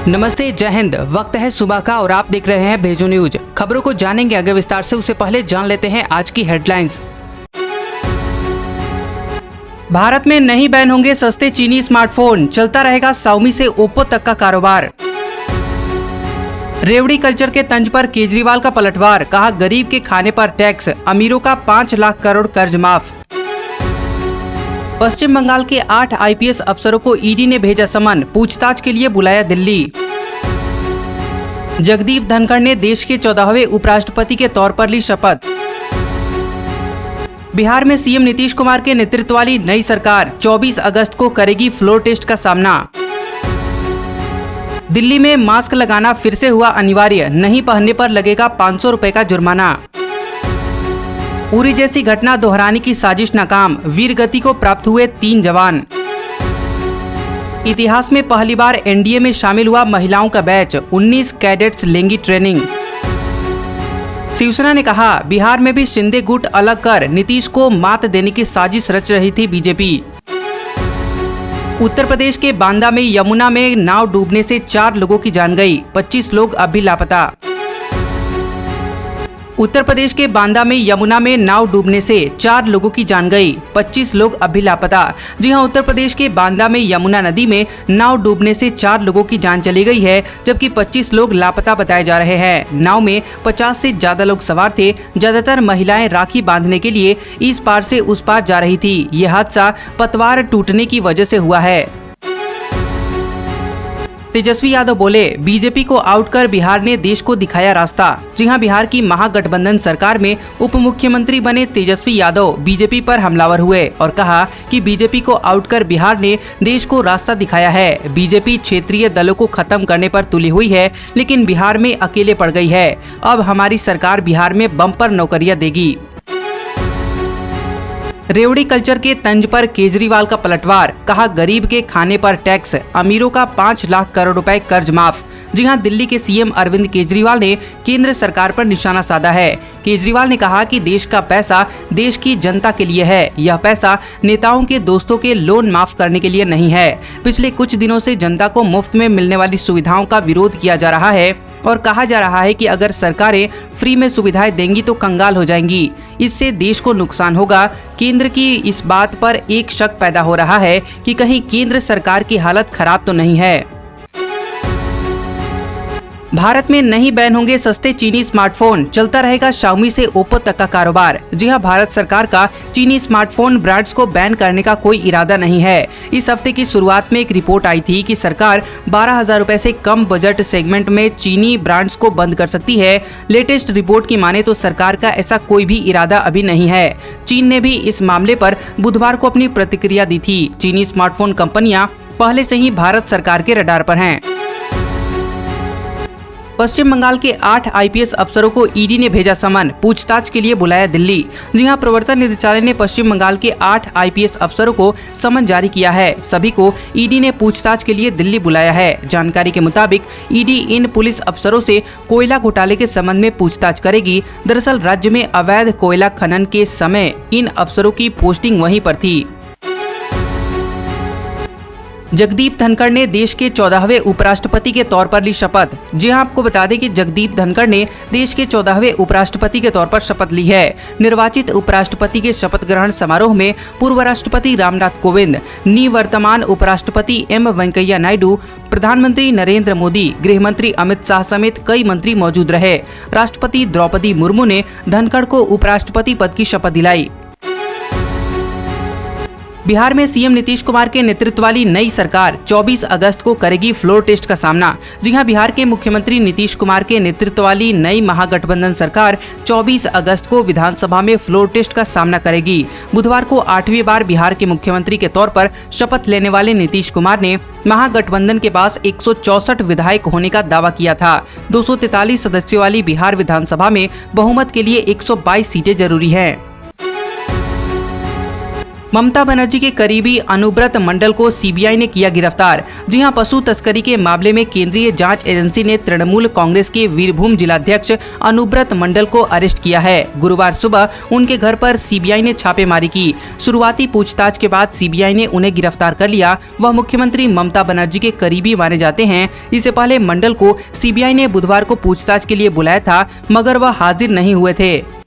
नमस्ते, जय हिंद। वक्त है सुबह का और आप देख रहे हैं भेजो न्यूज। खबरों को जानेंगे आगे विस्तार से, उससे पहले जान लेते हैं आज की हेडलाइंस। भारत में नहीं बैन होंगे सस्ते चीनी स्मार्टफोन, चलता रहेगा Xiaomi से ओप्पो तक का कारोबार। रेवड़ी कल्चर के तंज पर केजरीवाल का पलटवार, कहा गरीब के खाने पर टैक्स, अमीरों का 5 लाख करोड़ कर्ज माफ। पश्चिम बंगाल के 8 IPS अफसरों को ईडी ने भेजा समन, पूछताछ के लिए बुलाया दिल्ली। जगदीप धनखड़ ने देश के 14वें उपराष्ट्रपति के तौर पर ली शपथ। बिहार में सीएम नीतीश कुमार के नेतृत्व वाली नई सरकार 24 अगस्त को करेगी फ्लोर टेस्ट का सामना। दिल्ली में मास्क लगाना फिर से हुआ अनिवार्य, नहीं पहनने पर लगेगा 500 रुपए का जुर्माना। उरी जैसी घटना दोहराने की साजिश नाकाम, वीर गति को प्राप्त हुए 3 जवान। इतिहास में पहली बार एनडीए में शामिल हुआ महिलाओं का बैच, 19 कैडेट्स लेंगी ट्रेनिंग। शिवसेना ने कहा बिहार में भी शिंदे गुट अलग कर नीतीश को मात देने की साजिश रच रही थी बीजेपी। उत्तर प्रदेश के बांदा में यमुना में नाव डूबने से 4 लोगों की जान गई, 25 लोग अब भी लापता। उत्तर प्रदेश के बांदा में यमुना में नाव डूबने से 4 लोगों की जान गई, 25 लोग अब भी लापता। जी हां, उत्तर प्रदेश के बांदा में यमुना नदी में नाव डूबने से 4 लोगों की जान चली गई है, जबकि 25 लोग लापता बताए जा रहे हैं। नाव में 50 से ज्यादा लोग सवार थे, ज्यादातर महिलाएं राखी बांधने के लिए इस पार से उस पार जा रही थी। ये हादसा पतवार टूटने की वजह से हुआ है। तेजस्वी यादव बोले बीजेपी को आउट कर बिहार ने देश को दिखाया रास्ता। जी हां, बिहार की महागठबंधन सरकार में उप मुख्यमंत्री बने तेजस्वी यादव बीजेपी पर हमलावर हुए और कहा कि बीजेपी को आउट कर बिहार ने देश को रास्ता दिखाया है। बीजेपी क्षेत्रीय दलों को खत्म करने पर तुली हुई है, लेकिन बिहार में अकेले पड़ गई है। अब हमारी सरकार बिहार में बम्पर नौकरियां देगी। रेवड़ी कल्चर के तंज पर केजरीवाल का पलटवार, कहा गरीब के खाने पर टैक्स, अमीरों का 5 लाख करोड़ रुपए कर्ज माफ। जी हां, दिल्ली के सीएम अरविंद केजरीवाल ने केंद्र सरकार पर निशाना साधा है। केजरीवाल ने कहा कि देश का पैसा देश की जनता के लिए है, यह पैसा नेताओं के दोस्तों के लोन माफ करने के लिए नहीं है। पिछले कुछ दिनों से जनता को मुफ्त में मिलने वाली सुविधाओं का विरोध किया जा रहा है और कहा जा रहा है कि अगर सरकारें फ्री में सुविधाएं देंगी तो कंगाल हो जाएंगी, इससे देश को नुकसान होगा। केंद्र की इस बात पर एक शक पैदा हो रहा है कि कहीं केंद्र सरकार की हालत खराब तो नहीं है। भारत में नहीं बैन होंगे सस्ते चीनी स्मार्टफोन, चलता रहेगा Xiaomi से ओप्पो तक का कारोबार। जी हां, भारत सरकार का चीनी स्मार्टफोन ब्रांड्स को बैन करने का कोई इरादा नहीं है। इस हफ्ते की शुरुआत में एक रिपोर्ट आई थी कि सरकार 12,000 रुपए से कम बजट सेगमेंट में चीनी ब्रांड्स को बंद कर सकती है। लेटेस्ट रिपोर्ट की माने तो सरकार का ऐसा कोई भी इरादा अभी नहीं है। चीन ने भी इस मामले पर बुधवार को अपनी प्रतिक्रिया दी थी। चीनी स्मार्टफोन कंपनियां पहले से ही भारत सरकार के रडार पर हैं। पश्चिम बंगाल के 8 IPS अफसरों को ईडी ने भेजा समन, पूछताछ के लिए बुलाया दिल्ली। जी हां, प्रवर्तन निदेशालय ने पश्चिम बंगाल के 8 IPS अफसरों को समन जारी किया है। सभी को ईडी ने पूछताछ के लिए दिल्ली बुलाया है। जानकारी के मुताबिक ईडी इन पुलिस अफसरों से कोयला घोटाले के संबंध में पूछताछ करेगी। दरअसल राज्य में अवैध कोयला खनन के समय इन अफसरों की पोस्टिंग वहीं पर थी। जगदीप धनखड़ ने देश के 14वें उपराष्ट्रपति के तौर पर ली शपथ। जी हां, आपको बता दें कि जगदीप धनखड़ ने देश के 14वें उपराष्ट्रपति के तौर पर शपथ ली है। निर्वाचित उपराष्ट्रपति के शपथ ग्रहण समारोह में पूर्व राष्ट्रपति रामनाथ कोविंद, निवर्तमान उपराष्ट्रपति एम वेंकैया नायडू, प्रधानमंत्री नरेंद्र मोदी, गृह मंत्री अमित शाह समेत कई मंत्री मौजूद रहे। राष्ट्रपति द्रौपदी मुर्मू ने धनखड़ को उपराष्ट्रपति पद की शपथ दिलाई। बिहार में सीएम नीतीश कुमार के नेतृत्व वाली नई सरकार 24 अगस्त को करेगी फ्लोर टेस्ट का सामना। जी हां, बिहार के मुख्यमंत्री नीतीश कुमार के नेतृत्व वाली नई महागठबंधन सरकार 24 अगस्त को विधानसभा में फ्लोर टेस्ट का सामना करेगी। बुधवार को 8वीं बार बिहार के मुख्यमंत्री के तौर पर शपथ लेने वाले नीतीश कुमार ने महागठबंधन के पास 164 विधायक होने का दावा किया था। 243 सदस्यों वाली बिहार विधानसभा में बहुमत के लिए 122 सीटें जरूरी हैं। ममता बनर्जी के करीबी अनुब्रत मंडल को सीबीआई ने किया गिरफ्तार। जी हां, पशु तस्करी के मामले में केंद्रीय जांच एजेंसी ने तृणमूल कांग्रेस के वीरभूम जिलाध्यक्ष अनुब्रत मंडल को अरेस्ट किया है। गुरुवार सुबह उनके घर पर सीबीआई ने छापेमारी की। शुरुआती पूछताछ के बाद सीबीआई ने उन्हें गिरफ्तार कर लिया। वह मुख्यमंत्री ममता बनर्जी के करीबी माने जाते हैं। इससे पहले मंडल को सीबीआई ने बुधवार को पूछताछ के लिए बुलाया था, मगर वह हाजिर नहीं हुए थे।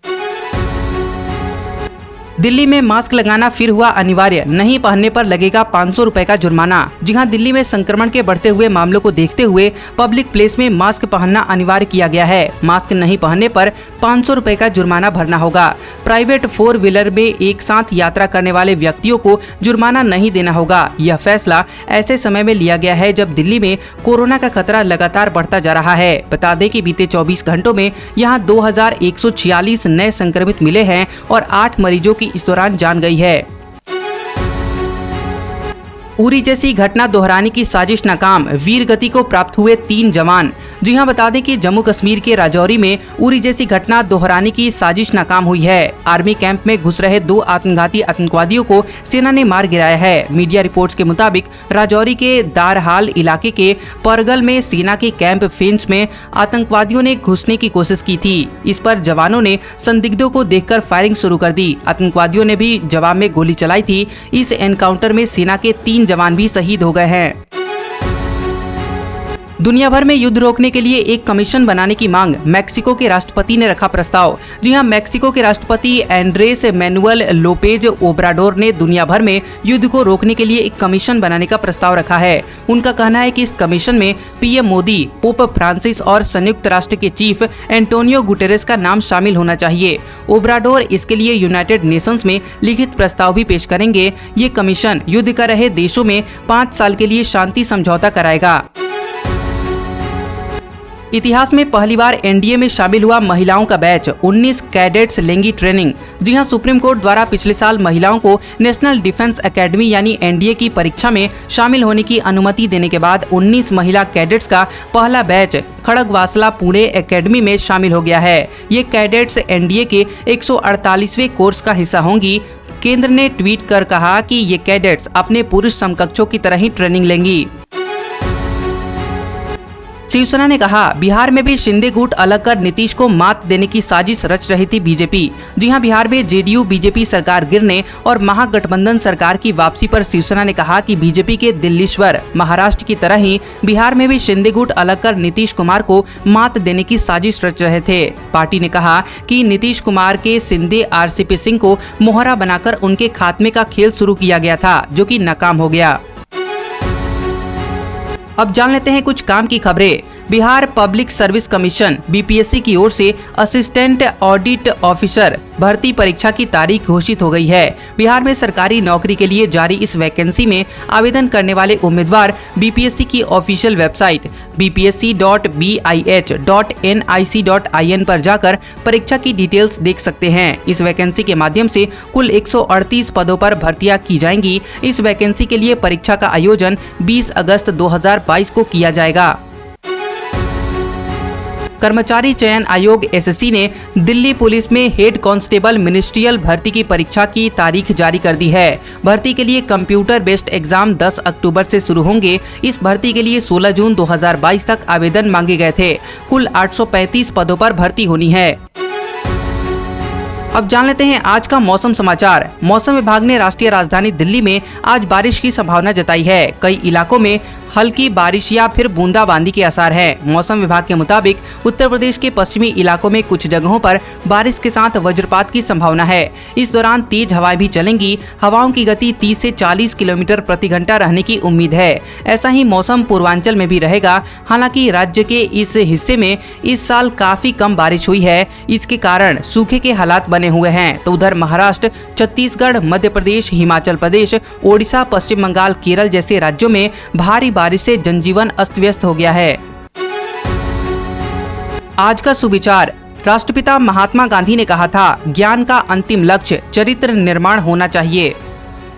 दिल्ली में मास्क लगाना फिर हुआ अनिवार्य, नहीं पहनने पर लगेगा 500 रुपए का जुर्माना। जी हां, दिल्ली में संक्रमण के बढ़ते हुए मामलों को देखते हुए पब्लिक प्लेस में मास्क पहनना अनिवार्य किया गया है। मास्क नहीं पहनने पर 500 रुपए का जुर्माना भरना होगा। प्राइवेट 4 व्हीलर में एक साथ यात्रा करने वाले व्यक्तियों को जुर्माना नहीं देना होगा। यह फैसला ऐसे समय में लिया गया है जब दिल्ली में कोरोना का खतरा लगातार बढ़ता जा रहा है। बता दें कि बीते 24 घंटों में यहां 2146 नए संक्रमित मिले हैं और 8 मरीजों की इस दौरान जान गई है। उरी जैसी घटना दोहराने की साजिश नाकाम, वीर गति को प्राप्त हुए 3 जवान। जी हां, बता दें कि जम्मू कश्मीर के राजौरी में उरी जैसी घटना दोहराने की साजिश नाकाम हुई है। आर्मी कैंप में घुस रहे 2 आत्मघाती आतंकवादियों को सेना ने मार गिराया है। मीडिया रिपोर्ट्स के मुताबिक राजौरी के दारहाल इलाके के परगल में सेना के कैंप फेंस में आतंकवादियों ने घुसने की कोशिश की थी। इस पर जवानों ने संदिग्धों को देखकर फायरिंग शुरू कर दी। आतंकवादियों ने भी जवाब में गोली चलाई थी। इस एनकाउंटर में सेना के 3 जवान भी शहीद हो गए हैं। दुनिया भर में युद्ध रोकने के लिए एक कमीशन बनाने की मांग, मैक्सिको के राष्ट्रपति ने रखा प्रस्ताव। जी हां, मैक्सिको के राष्ट्रपति एंड्रेस मैनुअल लोपेज ओब्राडोर ने दुनिया भर में युद्ध को रोकने के लिए एक कमीशन बनाने का प्रस्ताव रखा है। उनका कहना है कि इस कमीशन में पीएम मोदी, पोप फ्रांसिस और संयुक्त राष्ट्र के चीफ एंटोनियो गुटेरेस का नाम शामिल होना चाहिए। ओब्राडोर इसके लिए यूनाइटेड नेशंस में लिखित प्रस्ताव भी पेश करेंगे। ये कमीशन युद्ध कर रहे देशों में 5 साल के लिए शांति समझौता कराएगा। इतिहास में पहली बार एनडीए में शामिल हुआ महिलाओं का बैच, 19 कैडेट्स लेंगी ट्रेनिंग। जी हां, सुप्रीम कोर्ट द्वारा पिछले साल महिलाओं को नेशनल डिफेंस एकेडमी यानी एनडीए की परीक्षा में शामिल होने की अनुमति देने के बाद 19 महिला कैडेट्स का पहला बैच खड़गवासला पुणे एकेडमी में शामिल हो गया है। ये कैडेट्स एनडीए के 148वें कोर्स का हिस्सा होंगी। केंद्र ने ट्वीट कर कहा कि ये कैडेट्स अपने पुरुष समकक्षों की तरह ही ट्रेनिंग लेंगी। शिवसेना ने कहा, बिहार में भी शिंदे गुट अलग कर नीतीश को मात देने की साजिश रच रही थी बीजेपी। जी हां, बिहार में जेडीयू बीजेपी सरकार गिरने और महागठबंधन सरकार की वापसी पर शिवसेना ने कहा कि बीजेपी के दिल्लीश्वर महाराष्ट्र की तरह ही बिहार में भी शिंदे गुट अलग कर नीतीश कुमार को मात देने की साजिश रच रहे थे। पार्टी ने कहा कि नीतीश कुमार के शिंदे आरसीपी सिंह को मोहरा बनाकर उनके खात्मे का खेल शुरू किया गया था, जो कि नाकाम हो गया। अब जान लेते हैं कुछ काम की खबरें। Bihar public service commission BPSC की ओर से असिस्टेंट ऑडिट ऑफिसर भर्ती परीक्षा की तारीख घोषित हो गई है। बिहार में सरकारी नौकरी के लिए जारी इस वैकेंसी में आवेदन करने वाले उम्मीदवार बीपीएससी की ऑफिशियल वेबसाइट bpsc.bih.nic.in पर जाकर परीक्षा की डिटेल्स देख सकते हैं। इस वैकेंसी के माध्यम से कुल 138 पदों पर भर्तियां की जाएंगी। इस वैकेंसी के लिए परीक्षा का आयोजन 20 अगस्त 2022 को किया जाएगा। कर्मचारी चयन आयोग एसएससी ने दिल्ली पुलिस में हेड कांस्टेबल मिनिस्ट्रियल भर्ती की परीक्षा की तारीख जारी कर दी है। भर्ती के लिए कंप्यूटर बेस्ड एग्जाम 10 अक्टूबर से शुरू होंगे। इस भर्ती के लिए 16 जून 2022 तक आवेदन मांगे गए थे। कुल 835 पदों पर भर्ती होनी है। अब जान लेते हैं आज का मौसम समाचार। मौसम विभाग ने राष्ट्रीय राजधानी दिल्ली में आज बारिश की संभावना जताई है। कई इलाकों में हल्की बारिश या फिर बूंदाबांदी के आसार हैं। मौसम विभाग के मुताबिक उत्तर प्रदेश के पश्चिमी इलाकों में कुछ जगहों पर बारिश के साथ वज्रपात की संभावना है। इस दौरान तेज हवाएं भी चलेंगी। हवाओं की गति 30 से 40 किलोमीटर प्रति घंटा रहने की उम्मीद है। ऐसा ही मौसम पूर्वांचल में भी रहेगा। हालांकि राज्य के इस हिस्से में इस साल काफी कम बारिश हुई है। इसके कारण सूखे के हालात बने हुए हैं। तो उधर महाराष्ट्र, छत्तीसगढ़, मध्य प्रदेश, हिमाचल प्रदेश, ओडिशा, पश्चिम बंगाल, केरल जैसे राज्यों में भारी बारिश से जनजीवन अस्त व्यस्त हो गया है। आज का सुविचार। राष्ट्रपिता महात्मा गांधी ने कहा था, ज्ञान का अंतिम लक्ष्य चरित्र निर्माण होना चाहिए।